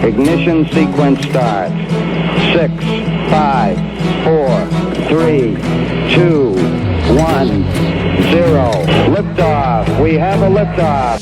Ignition sequence starts. 6, 5, 4, 3, 2, 1, 0. Liftoff. We have a liftoff.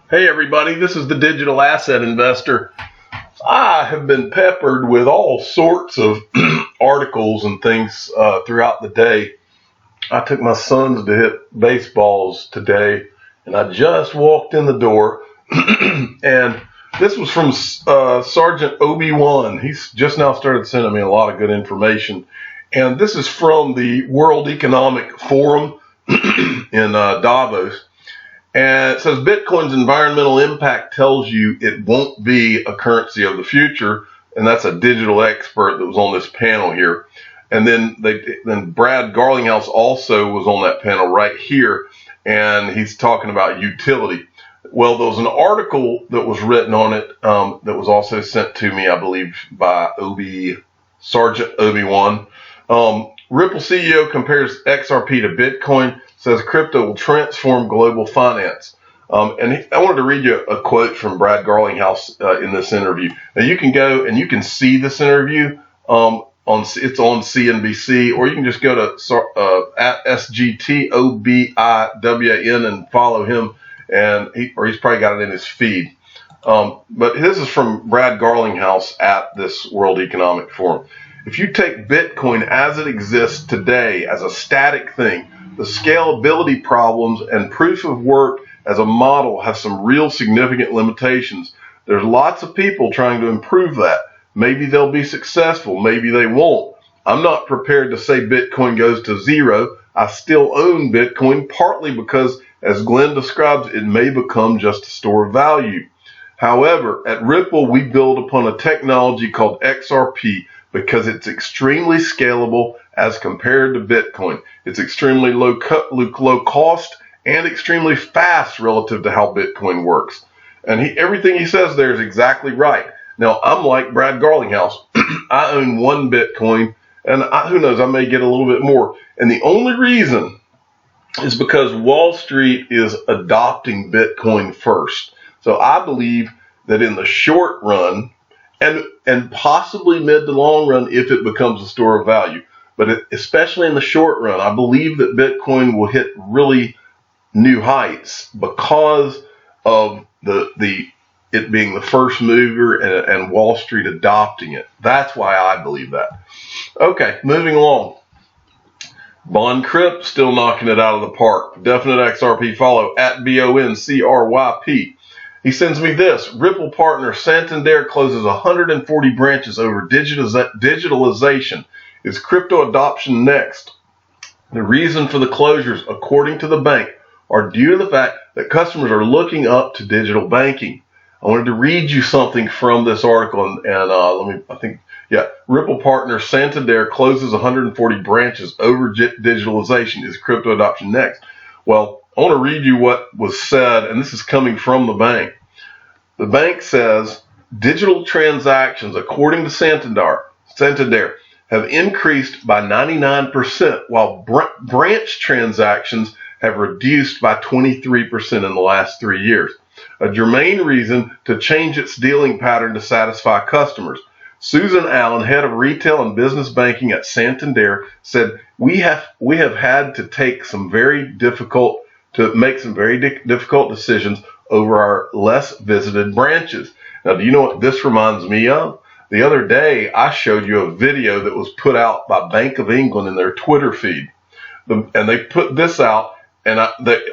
Hey everybody, this is the Digital Asset Investor. I have been peppered with all sorts of articles and things throughout the day. I took my sons to hit baseballs today, and I just walked in the door, and this was from Sergeant Obi-Wan. He's just now started sending me a lot of good information, and this is from the World Economic Forum in Davos. And it says Bitcoin's environmental impact tells you it won't be a currency of the future. And that's a digital expert that was on this panel here. And then Brad Garlinghouse also was on that panel right here. And he's talking about utility. Well, there was an article that was written on it that was also sent to me, I believe, by Sergeant Obi-Wan. Ripple CEO compares XRP to Bitcoin, says crypto will transform global finance. I wanted to read you a quote from Brad Garlinghouse in this interview. Now you can go and you can see this interview it's on CNBC, or you can just go to at SGTOBIWAN and follow him, and he's probably got it in his feed. But this is from Brad Garlinghouse at this World Economic Forum. If you take Bitcoin as it exists today as a static thing, the scalability problems and proof of work as a model have some real significant limitations. There's lots of people trying to improve that. Maybe they'll be successful, maybe they won't. I'm not prepared to say Bitcoin goes to zero. I still own Bitcoin, partly because, as Glenn describes, it may become just a store of value. However, at Ripple, we build upon a technology called XRP because it's extremely scalable as compared to Bitcoin. It's extremely low cost and extremely fast relative to how Bitcoin works. And everything he says there is exactly right. Now, I'm like Brad Garlinghouse. I own one Bitcoin, and who knows, I may get a little bit more. And the only reason is because Wall Street is adopting Bitcoin first. So I believe that in the short run, and possibly mid to long run if it becomes a store of value, but especially in the short run, I believe that Bitcoin will hit really new heights because of it being the first mover and Wall Street adopting it. That's why I believe that. Okay, moving along. Bond Crypt still knocking it out of the park. Definite XRP follow at BONCRYP. He sends me this. Ripple partner Santander closes 140 branches over digitalization. Is crypto adoption next? The reason for the closures, according to the bank, are due to the fact that customers are looking up to digital banking. I wanted to read you something from this article, Ripple partner Santander closes 140 branches over digitalization. Is crypto adoption next? Well, I want to read you what was said, and this is coming from the bank. The bank says digital transactions, according to Santander, have increased by 99%, while branch transactions have reduced by 23% in the last 3 years. A germane reason to change its dealing pattern to satisfy customers. Susan Allen, head of retail and business banking at Santander, said, we have had to make some very difficult decisions over our less visited branches. Now, do you know what this reminds me of? The other day, I showed you a video that was put out by Bank of England in their Twitter feed. And they put this out, and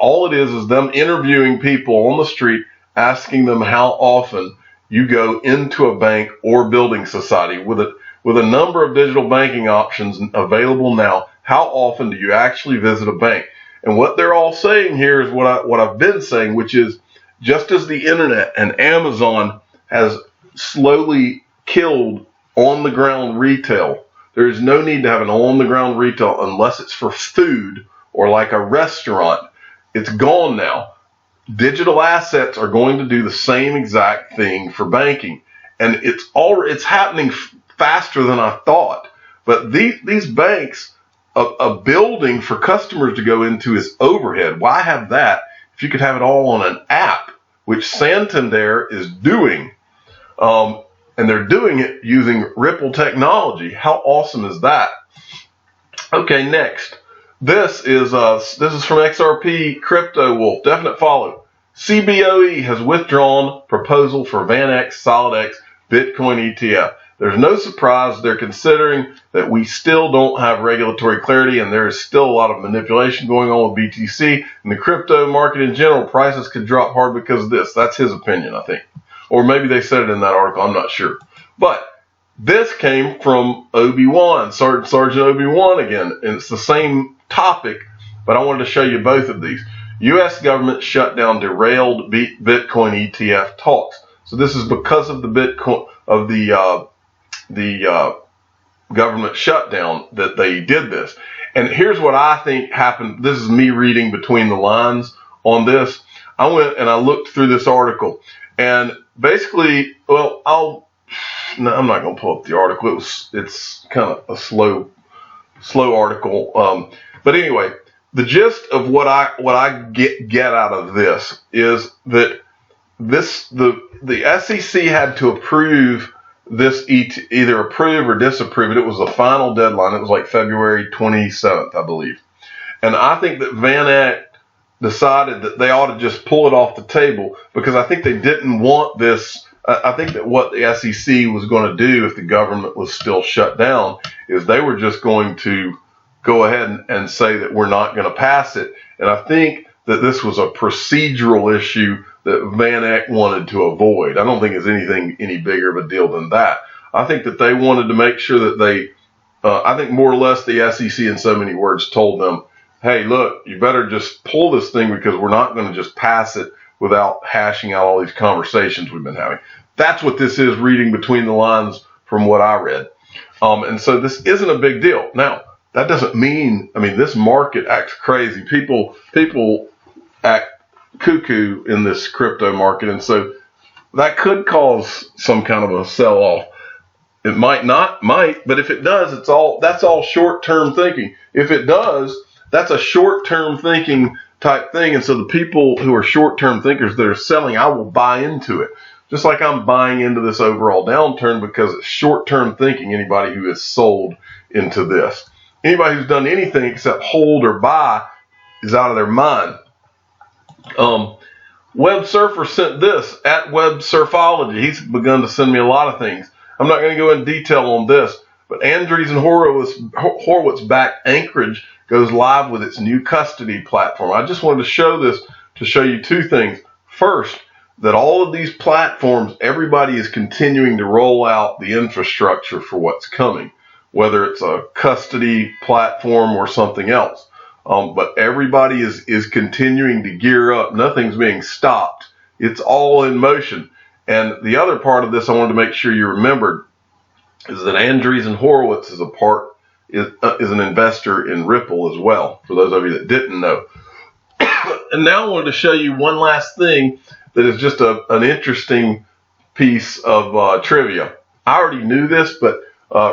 all it is them interviewing people on the street, asking them how often you go into a bank or building society. With a number of digital banking options available now, how often do you actually visit a bank? And what they're all saying here is what I've been saying, which is just as the internet and Amazon has slowly killed on-the-ground retail, there is no need to have an on-the-ground retail unless it's for food or like a restaurant. It's gone now. Digital assets are going to do the same exact thing for banking. And it's happening faster than I thought. But these banks, a building for customers to go into is overhead. Why have that if you could have it all on an app, which Santander is doing? And they're doing it using Ripple technology. How awesome is that? Okay, next. This is from XRP Crypto Wolf. Definite follow. CBOE has withdrawn proposal for VanEck SolidX Bitcoin ETF. There's no surprise they're considering that we still don't have regulatory clarity, and there is still a lot of manipulation going on with BTC and the crypto market in general. Prices could drop hard because of this. That's his opinion, I think. Or maybe they said it in that article. I'm not sure. But this came from Obi-Wan, Sergeant Obi-Wan again. And it's the same topic, but I wanted to show you both of these. U.S. government shutdown derailed Bitcoin ETF talks. So this is because of the Bitcoin of the government shutdown that they did this. And here's what I think happened. This is me reading between the lines on this. I went and I looked through this article, and basically, well, I'm not going to pull up the article. It's kind of a slow article. But anyway, the gist of what I get out of this is that the SEC had to approve this, either approve or disapprove it. It was the final deadline. It was like February 27th, I believe. And I think that VanEck decided that they ought to just pull it off the table, because I think they didn't want this. I think that what the SEC was going to do if the government was still shut down is they were just going to go ahead and say that we're not going to pass it. And I think that this was a procedural issue that VanEck wanted to avoid. I don't think it's anything any bigger of a deal than that. I think that they wanted to make sure that they, I think more or less the SEC in so many words told them, hey, look, you better just pull this thing, because we're not going to just pass it without hashing out all these conversations we've been having. That's what this is, reading between the lines from what I read. And so this isn't a big deal. Now, that doesn't mean, this market acts crazy. People act cuckoo in this crypto market, and so that could cause some kind of a sell-off. It might, but if it does, that's all short-term thinking. If it does, that's a short-term thinking type thing, and so the people who are short-term thinkers that are selling, I will buy into it. Just like I'm buying into this overall downturn because it's short-term thinking, anybody who is sold into this. Anybody who's done anything except hold or buy is out of their mind. Web Surfer sent this at Web Surfology. He's begun to send me a lot of things. I'm not going to go in detail on this, but Andreessen Horowitz-backed Anchorage goes live with its new custody platform. I just wanted to show this to show you two things. First, that all of these platforms, everybody is continuing to roll out the infrastructure for what's coming, whether it's a custody platform or something else. But everybody is continuing to gear up. Nothing's being stopped. It's all in motion. And the other part of this I wanted to make sure you remembered is that Andreessen Horowitz is an investor in Ripple as well, for those of you that didn't know. And now I wanted to show you one last thing that is just an interesting piece of trivia. I already knew this, but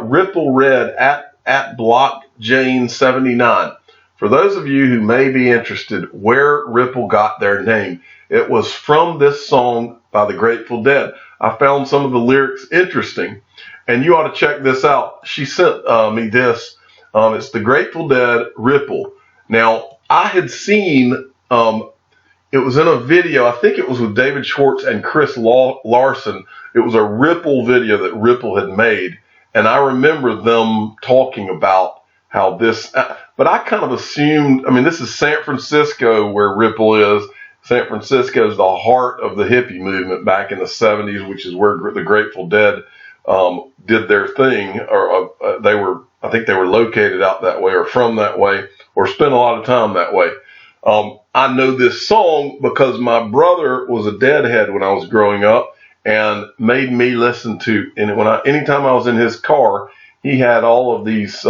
Ripple read at BlockJane79. For those of you who may be interested where Ripple got their name, it was from this song by the Grateful Dead. I found some of the lyrics interesting, and you ought to check this out. She sent me this. It's the Grateful Dead, Ripple. Now, I had seen, it was in a video, I think it was with David Schwartz and Chris Larson. It was a Ripple video that Ripple had made, and I remember them talking about how this, but I kind of assumed, this is San Francisco where Ripple is. San Francisco is the heart of the hippie movement back in the 70s, which is where the Grateful Dead did their thing, or I think they were located out that way or from that way or spent a lot of time that way. I know this song because my brother was a Deadhead when I was growing up and made me listen to, and anytime I was in his car, he had all of these,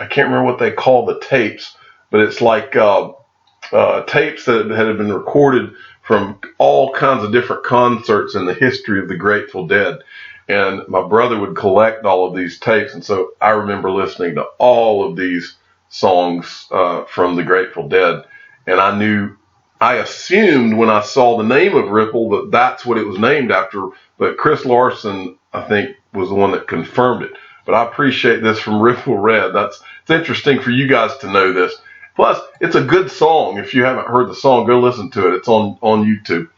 I can't remember what they call the tapes, but it's like tapes that had been recorded from all kinds of different concerts in the history of the Grateful Dead. And my brother would collect all of these tapes, and so I remember listening to all of these songs from the Grateful Dead, and I assumed when I saw the name of Ripple that that's what it was named after, but Chris Larson, I think, was the one that confirmed it. But I appreciate this from Ripple Red. It's interesting for you guys to know this. Plus, it's a good song. If you haven't heard the song, go listen to it. It's on YouTube.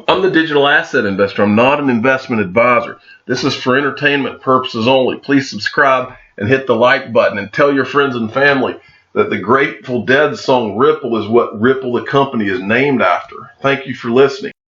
I'm the digital asset investor. I'm not an investment advisor. This is for entertainment purposes only. Please subscribe and hit the like button, and tell your friends and family that the Grateful Dead song Ripple is what Ripple the company is named after. Thank you for listening.